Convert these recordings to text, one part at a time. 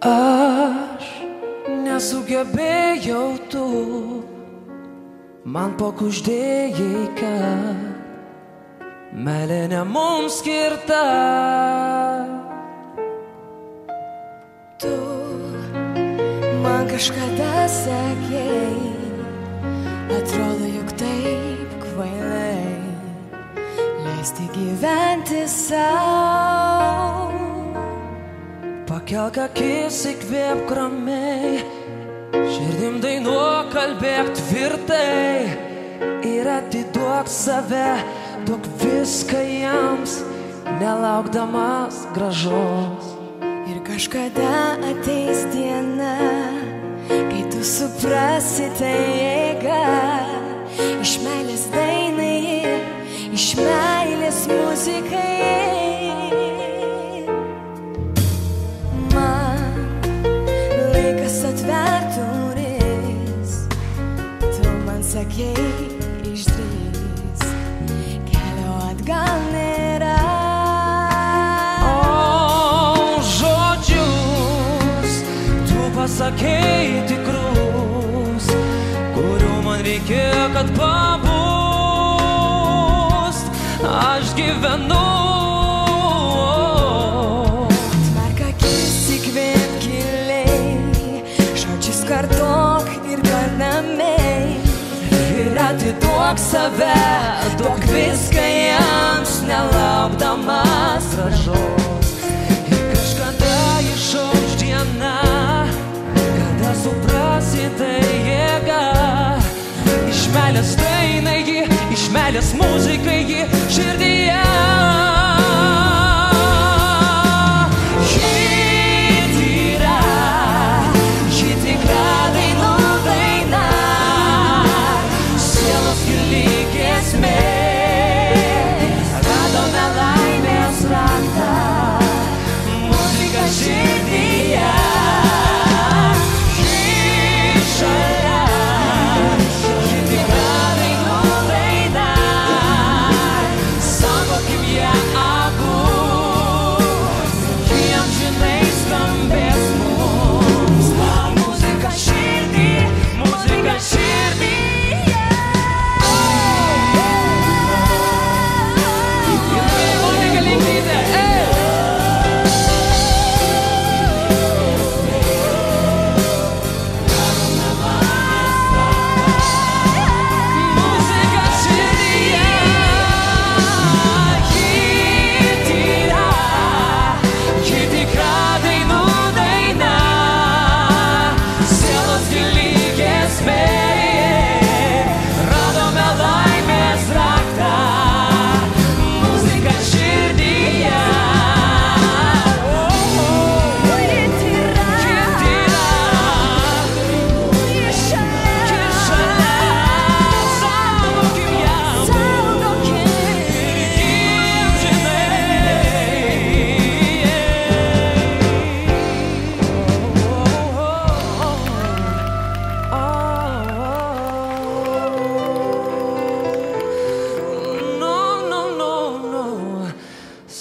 Aš nesugebėjau tu, man pakuždėjai, kad meilė ne mums skirta. Tu man kažkada sakei, atrodo juk taip kvailai leisti gyventi sau. Pakelk akis, įkvėpk ramiai, širdim dainuok, kalbėk tvirtai ir atiduok save, duok viską jiems, nelaukdamas grąžos. Ir kažkada ateis diena, kai tu suprasi tai jėga, iš meilės dainai, iš meilės muzikai. Atverk duris, tu man sakei, išdrįs, kelio atgal nėra. O žodžius tu pasakei tikrus, kurių man reikėjo, kad pabust. Aš gyvenu. Kartok ir karnamiai ir atiduok save, duok viską jiems, nelaukdamas grąžos. Ir kažkada išauš diena, kada suprasi tai jėga, iš meilės dainai, iš meilės muzikai širdyje.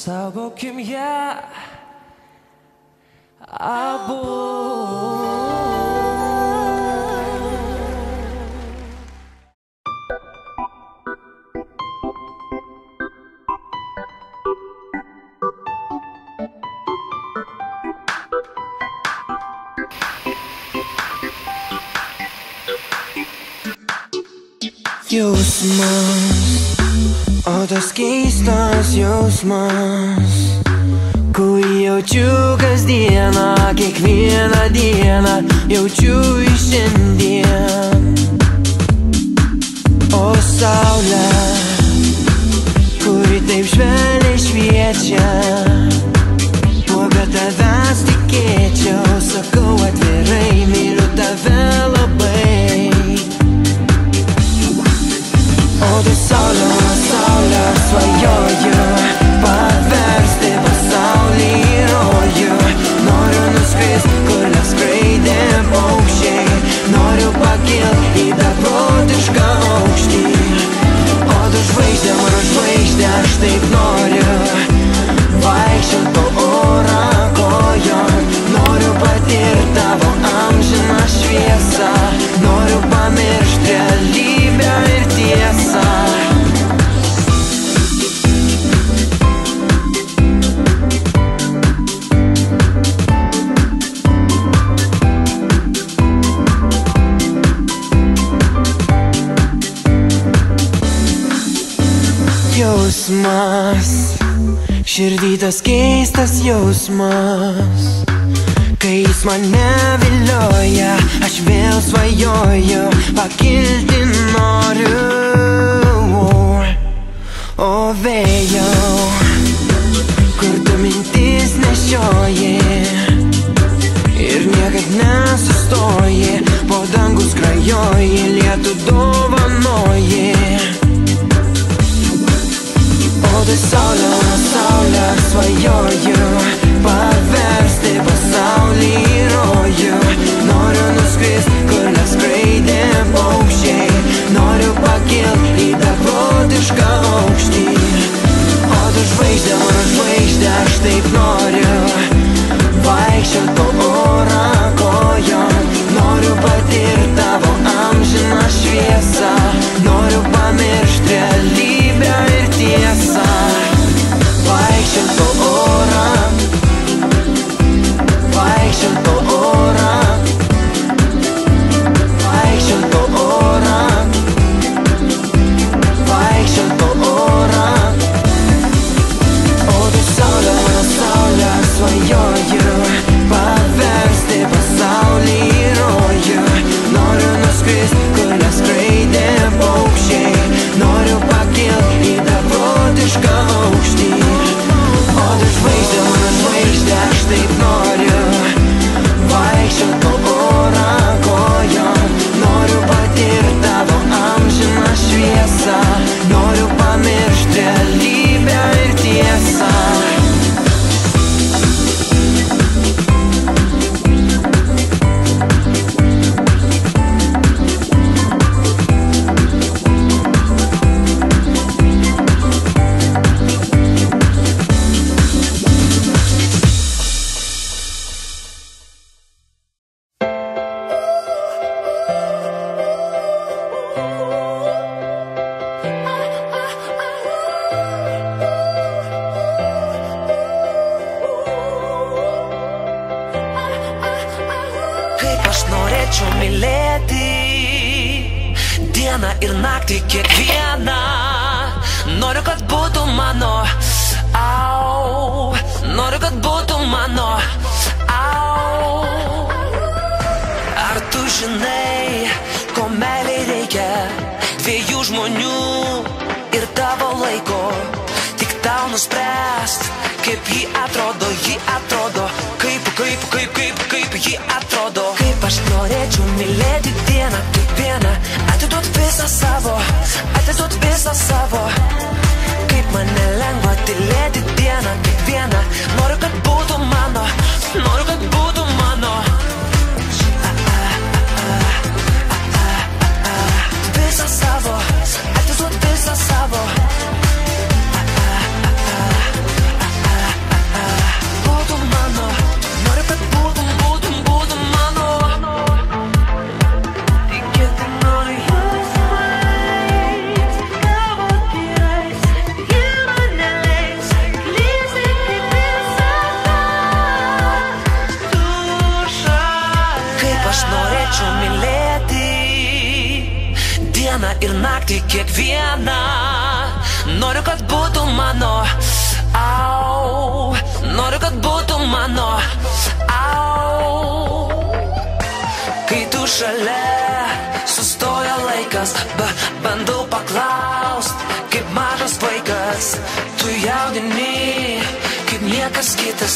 Saugokim ją abu. Jausmas, o tas keistas jausmas, kurį jaučiu kasdieną, kiekvieną dieną, jaučiu iš šiandien. O saulė, kuri taip švelniai šviečia, kuo be tavęs tikėčiau, sakau atvirai, myliu tave labai. O tu saulė, saulė, svajoju paversti pasaulį į rojų. Noriu nuskrist, kur neskraido. skausmas, širdį tas keistas jausmas. Kai jis mane vilioja, aš vėl svajoju, pakilti noriu. O vėjau, kur tu mintis nešioji ir niekad nesustoji, po dangų skrajoji, lietų dovanoji. O tu saulė, saulė, svajoju paversti pasaulį į rojų. Noriu nuskrist, kur neskraidė paukščiai, noriu pakilt į beprotišką aukštį. O tu žvaigždė, mano žvaigždė, aš taip noriu vaikščiot po orą kojom. Noriu patirti tavo amžiną šviesą, noriu pamiršti realybę ir tiesą. Vaikščiot po orą, vaikščiot po orą, vaikščiot po orą, vaikščiot po orą. O tu saulė, mano saulė, svajoju paversti pasaulį į rojų. Noriu nuskrist, kur neskraidė paukščiai, noriu pakilt į beprotišką aukštį. O tu žvaigždė, mano žvaigždė, aš taip noriu vaikščiot po orą kojom. Noriu patirti tavo amžiną šviesą, noriu pamiršti realybę ir tiesą. Ir naktį kiekvieną noriu, kad būtų mano. Au, noriu, kad būtų mano. Au. Ar tu žinai, ko meilei reikia? Dviejų žmonių ir tavo laiko. Tik tau nuspręst, kaip ji atrodo, kaip ji atrodo. Kaip aš norėčiau mylėti dieną kiekvieną, atiduot visą savo. Kaip man nelengva tylėti dieną kiekvieną. Noriu, kad būtų mano, noriu, kad būtų mano. Visą savo, atiduot visą savo. Būtų mano, noriu, kad būtum mano. Tikėti noriu jos veids, tavo tyrais, ji man neleis klysti kaip visada. Tu šalia. Kaip aš norėčiau mylėti dieną ir naktį kiekvieną. Noriu, kad būtų mano. Au, noriu, kad būtų mano. Au. Kai tu šalia, sustoja laikas, bandau paklaust, kaip mažas vaikas. Tu jaudini, kaip niekas kitas,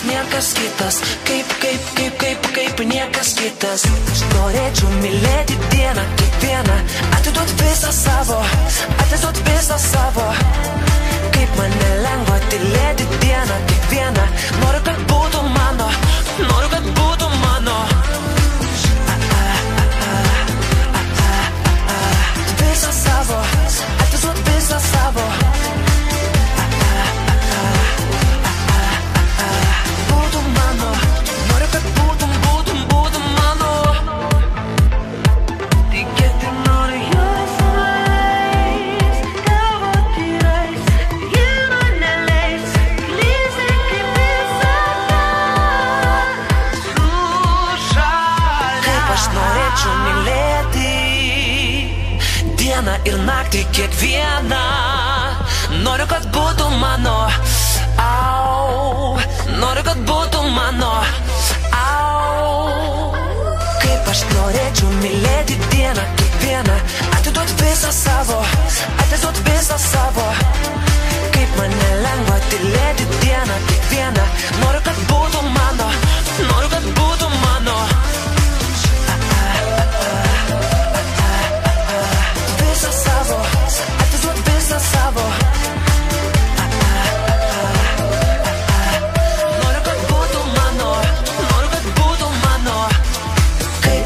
kaip niekas kitas. Aš norėčiau mylėti dieną kiekvieną, atiduot visą savo. Kaip man nelengva tylėti dieną kiekvieną. Noriu, kad būtų mano, noriu, kad būtų mano. Visą savo, atiduot visą savo. Būtų mano, noriu, kad būtum mano. Tikėti noriu jos veids, tavo tyrais, ji man neleis klysti kaip visada. Tu šalia. Kaip aš norėčiau mylėti dieną ir naktį kiekvieną. noriu, kad būtų mano. Au, noriu, kad būtų mano. Au, kaip aš norėčiau mylėti dieną, kiekvieną, atiduot visą savo, atiduot visą savo. Kaip man nelengva tylėti dieną, kiekvieną, noriu, kad būtų mano, noriu, kad būtų mano. Visą savo, atiduot visą savo.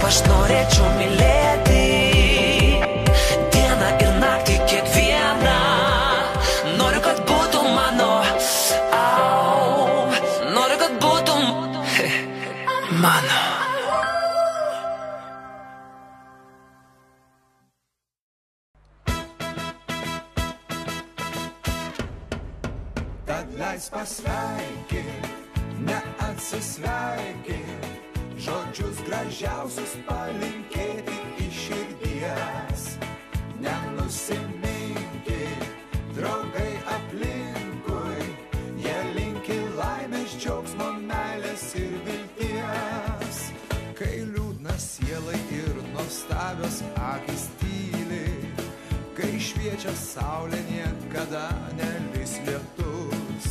Aš norėčiau mylėti dieną ir naktį kiekvieną. Noriu, kad būtų mano. Au, noriu, kad būtų mano. Tad leis pasveikint, neatsisveikint, žodžius gražiausius palinkėti iš širdies. Nenusiminkit, draugai aplinkui, jie linki laimės, džiaugsmo, meilės ir vilties. Kai liūdnas sielai ir nuostabios akys tyli, kai šviečia saulė, niekada nelys lietus,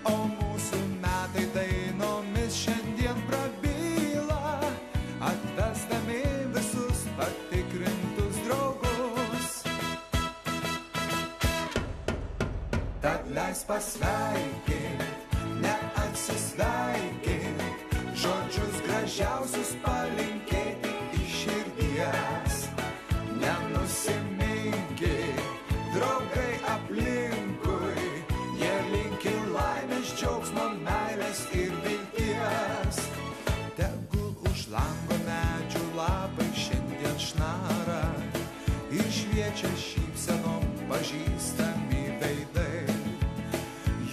o mūsų metai dainomis šiandien prabyla, atvesdami visus patikrintus draugus. Tad leis pasveikint, neatsisveikint, žodžius gražiausius palinkėti iš širdies. Nenusiminkit, draugai aplinkui, jie linki laimės, džiaugsmo, meilės ir vilties. Tegul už lango medžių lapai šiandien šnara ir šviečia šypsenom pažįstami veidai.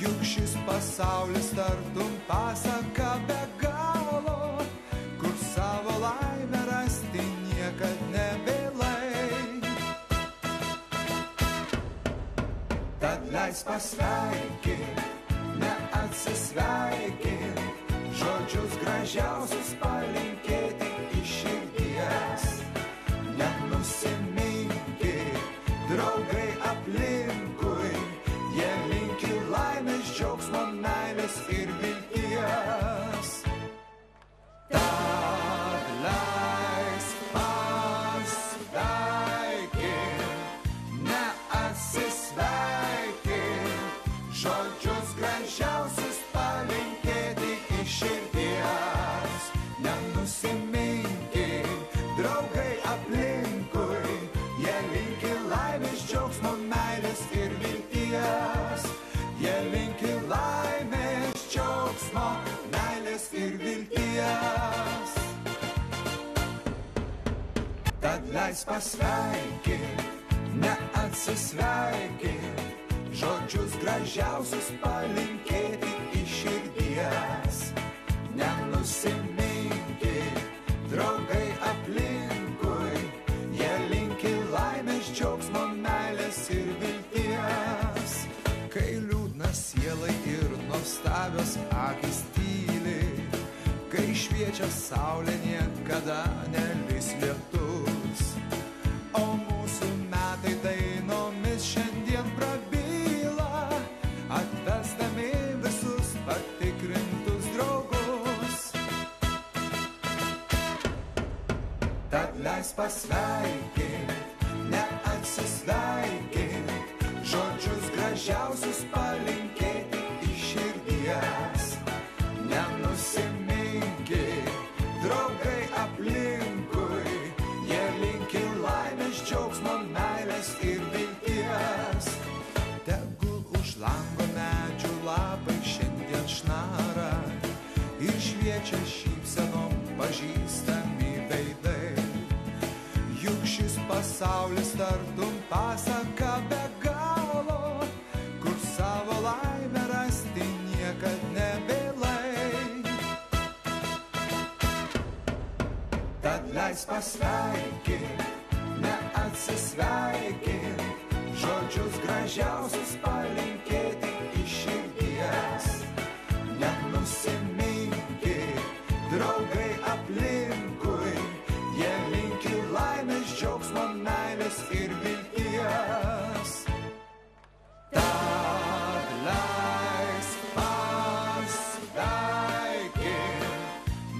Juk šis pasaulis tartum pasaka be galo, kur savo laimę rasti niekad nevėlai. Tad leis pasveikint, neatsisveikint, žodžius gražiausius palinkėti iš širdies. Nenusiminkit, draugai aplinkui, jie linki laimės, džiaugsmo, meilės ir vilties. Tad leis pasveikint, neatsisveikint, žodžius gražiausius palinkėti iš širdies. Nenusiminkit, draugai aplinkui, jie linki laimės, džiaugsmo, meilės ir vilties. Jie linki laimės, džiaugsmo, meilės ir vilties. Tad leis pasveikint, neatsisveikint, žodžius gražiausius palinkėti iš širdies. Nenusiminkit, draugai aplinkui, jie linki laimės, džiaugsmo, meilės ir vilties. Kai liūdnas sielai ir nuostabios akys tyli, kai šviečia saulė, niekada nelys lietus, o mūsų metai dainomis šiandien prabyla, atvesdami visus patikrintus draugus. Tad leis pasveikint, neatsisveikint, žodžius gražiausius palinkėti iš širdies. Nenusiminkit, draugai aplinkui, jie linki laimės, džiaugsmo, meilės ir vilties. Tegul už lango medžių lapai šiandien šnara ir šviečia šypsenom pažįstami veidai. Juk šis pasaulis tartum pasaka be galo, kur savo laimę rasti niekad nevėlai. Tad leis pasveikint, neatsisveikint, žodžius gražiausius palinkėti iš širdies. Nenusiminkit, draugai aplinkui, jie linki laimės, džiaugsmo, meilės ir vilties. Tad leisk pasveikin,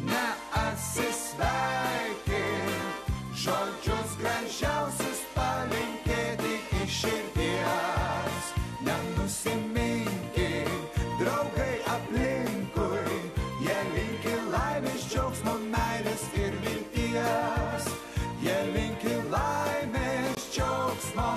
neatsisveikin, žodžius gražiausius palinkėti iš širdies. Nenusiminkit, draugai aplinkui, jie linki laimės, džiaugsmo, meilės ir vilties. Jie linki laimės, džiaugsmo,